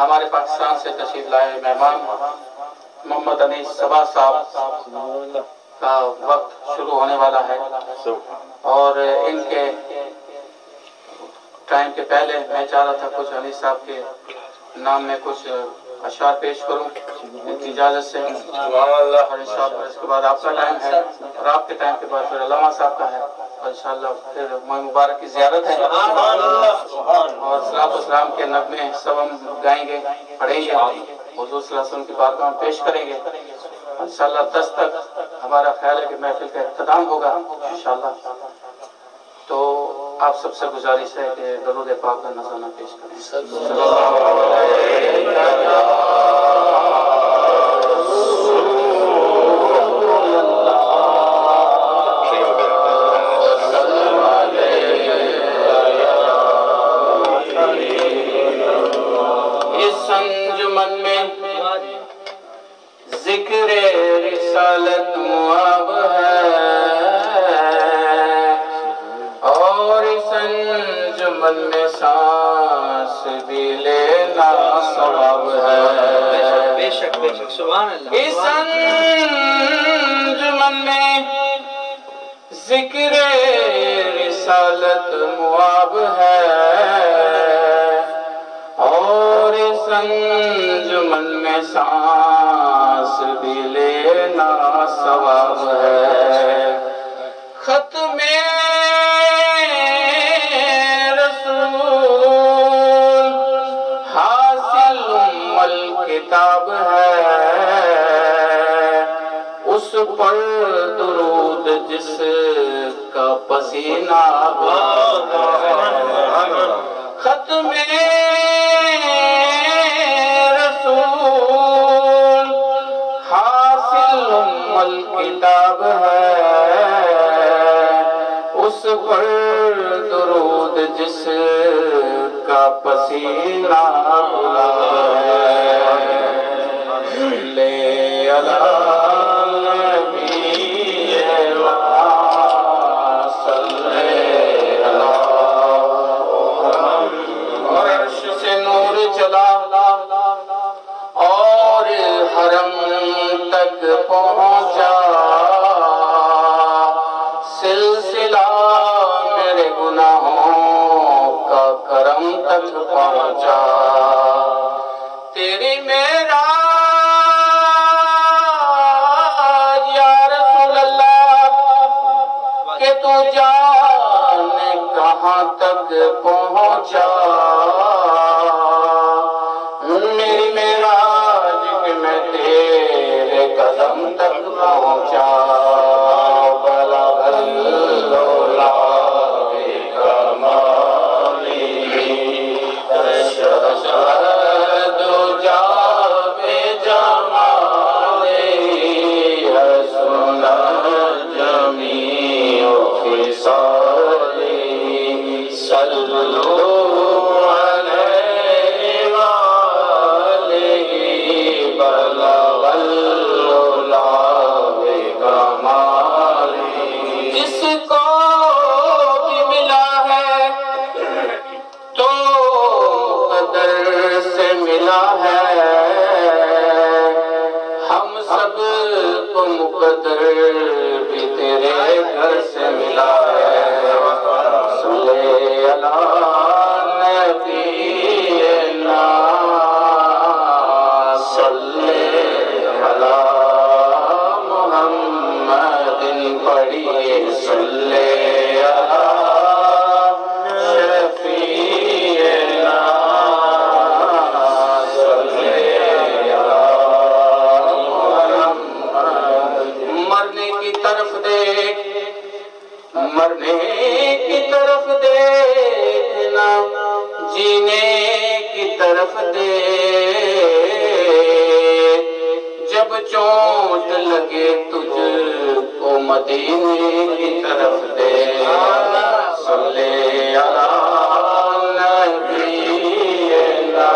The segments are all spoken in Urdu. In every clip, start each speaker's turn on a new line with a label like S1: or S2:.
S1: ہمارے پاکستان سے تشریف لائے مہمان محمد انیس صبا صاحب کا وقت شروع ہونے والا ہے، اور ان کے ٹائم کے پہلے میں چاہ رہا تھا کچھ انیس صاحب کے نام میں کچھ اشعار پیش کروں ان کی اجازت سے، اور انشاءاللہ اس کے بعد آپ کا ٹائم ہے، اور آپ کے ٹائم کے بعد پھر علامہ صاحب کا ہے، اور انشاءاللہ پھر موئے مبارک کی زیارت ہے، اور صلاۃ و سلام کے نغمے سب ہم گائیں گے، پڑھیں گے، حضور صلی اللہ علیہ وسلم کی بارگاہ میں پیش کریں گے۔ انشاءاللہ 10 تک ہمارا خیال ہے کہ محفل کا اختتام ہوگا انشاءاللہ۔ تو آپ سب سے گزارش ہے کہ درود پاک کا نذرانہ پیش کریں۔ صلی اللہ علیہ اس انجمن میں ذکر رسالت معاب ہے، اور اس انجمن میں سانس بھی لینا ثواب ہے۔
S2: بے شک سبحان اللہ۔
S1: اس انجمن میں ذکر رسالت معاب ہے، اور اس انجمن میں سانس بھی لینا ثواب ہے۔ ختم رسول حاصل الکتاب ہے، اس پر درود جس کا پسینہ ختم رسول حاصل الکتاب ہے، اس پر درود جس کا پسینہ ہے۔ لے اللہ نبی اور عرش سے نور چلا اور حرم تک پہنچا، سلسلہ میرے گناہوں کا کرم تک پہنچا۔ تیری میرا یا رسول اللہ کہ تو جانے کہاں تک پہنچا، میری معراج کہ میں تیرے قدم تک پہنچا۔ بلغ العلا بکمالہ تشہد جا بجمالہ، حسن جمیع خصالہ، صلو علیہ وآلہ، بلغ العلا بکمالہ۔ جس کو بھی ملا ہے تو مقدر سے ملا ہے، ہم سب کو مقدر بھی تیرے گھر سے ملا ہے۔ صلی اللہ نبینا صلی اللہ محمد پڑھیے، صلی اللہ شفیعنا صلی اللہ محمد۔ مرنے کی طرف دیکھ، مرنے کی طرف دیکھنا، جینے کی طرف دیکھ، جب چوٹ لگے تجھ کو مدینے کی طرف دیکھ۔ صلی اللہ نبینا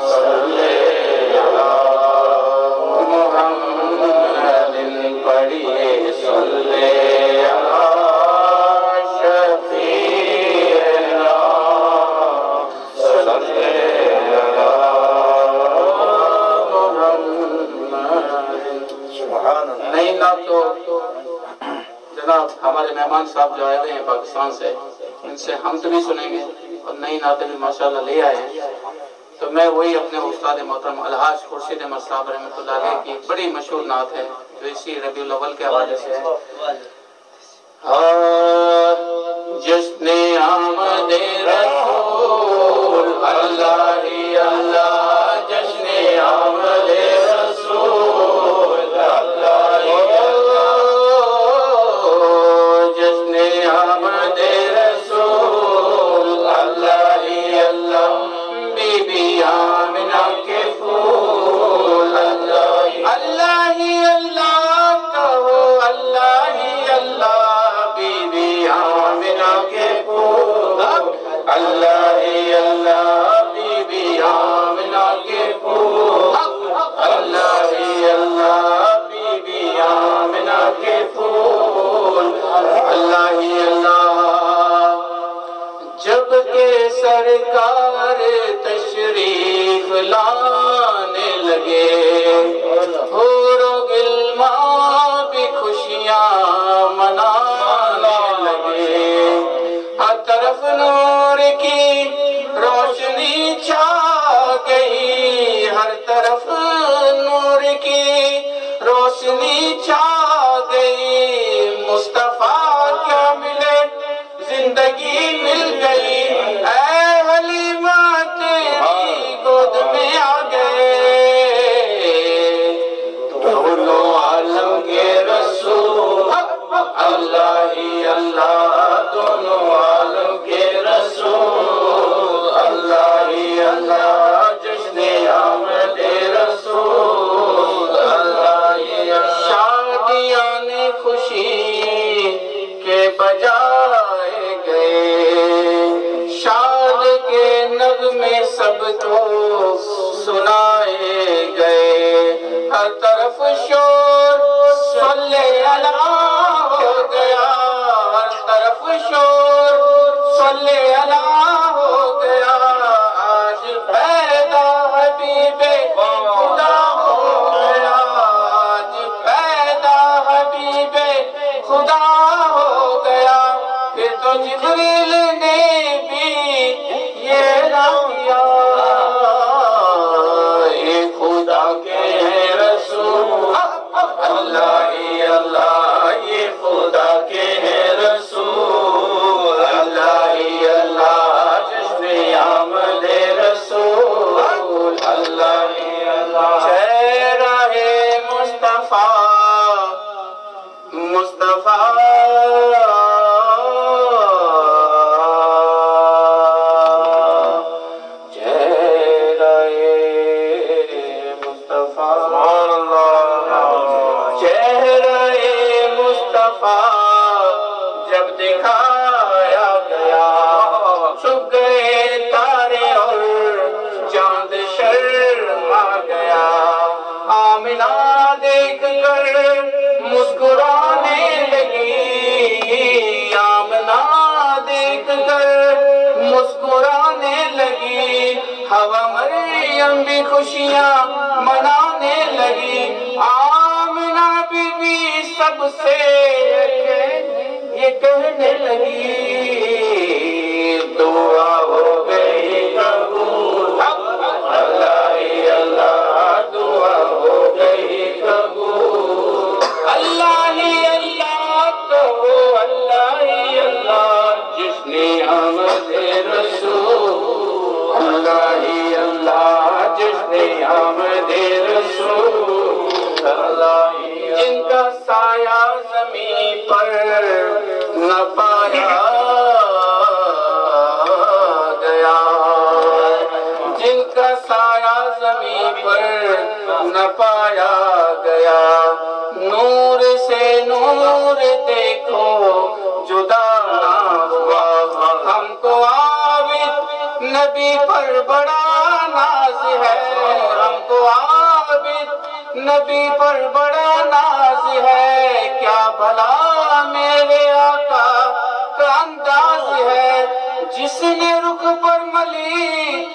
S1: صلی اللہ محمد پڑھیے، صلی اللہ شفیعنا صلی صاحب تو جناب ہمارے مہمان صاحب جو آئے ہوئے ہیں پاکستان سے، ان سے ہم بھی سنیں گے اور نئی نعتیں بھی ماشاءاللہ لے آئے ہیں. تو میں وہی اپنے استاد محترم الحاج خورشید احمد صاحب رحمۃ اللہ علیہ کی بڑی مشہور نعت ہے جو اسی ربیع الاول کے حوالے سے ہے. جشن آمد رسول اللہ ہی اللہ، جشن آمد رسول اللہ ہی اللہ، جشن آمد رسول اللہ ہی اللہ، بی بی آمنہ کے پھول اللہ ہی اللہ کہو، اللہ ہی اللہ، بی بی آمنہ کے پھول اللہ ہی اللہ، بی بی آمنہ کے پھول اللہ ہی اللہ، بی بی آمنہ کے پھول اللہ ہی اللہ. جب کہ سرکار تشریف لانے لگے، حور و غلمان بھی خوشیاں منانے لگے، ہر طرف نور کی روشنی چھا گئی، ہر طرف نور کی روشنی چھا گئی، مصطفیٰ کیا ملے زندگی مل گئی، اے حلیمہ تیری گود میں آ گئے دونوں عالم کے رسول اللہ ہی اللہ، دونوں عالم کے رسول اللہ ہی اللہ، جشن آمد رسول اللہ ہی اللہ. شادیاں خوشی کے بجائے گئے، شاد کے نغمے سب کو سنائے گئے، ہر طرف شور صلی اللہ ہو گیا، ہر طرف شور صلی اللہ ہو گیا، آج پیدا حبیب خدا ہو گیا، آج پیدا حبیب خدا ہو گیا. پھر تو جبریل نے بھی یہ نہ کیا، یہ خدا کے ہیں رسول اللہ ہی اللہ، یہ خدا کے ہیں رسول اللہ ہی اللہ، جشن آمد رسول اللہ ہی اللہ. چہرہ مصطفیٰ مصطفیٰ جب دکھایا گیا، چھپ گئے تارے اور چاند شرما گیا، آمنہ دیکھ کر مسکرانے لگی، آمنہ دیکھ کر مسکرانے لگی، حوا مریم بھی خوشیاں منانے لگی، آمنہ بی بی سب سے یہ کہنے لگی، دعا ہو گئی قبول اللہ ہی اللہ، دعا ہو گئی قبول اللہ ہی اللہ کہو، اللہ ہی اللہ، جشن آمد رسول اللہ ہی اللہ، جشن آمد رسول اللہ ہی. جن کا سایہ زمین پر نہ پایا گیا، جن کا سایہ زمین پر نہ پایا گیا، نور سے نور دیکھو جدا نہ ہوا، ہم کو عابد نبی پر بڑا ناز ہے، ہم کو عابد نبی پر بڑا ناز ہے، کیا بھلا میرے آقا کا انداز ہے، جس نے رخ پر ملی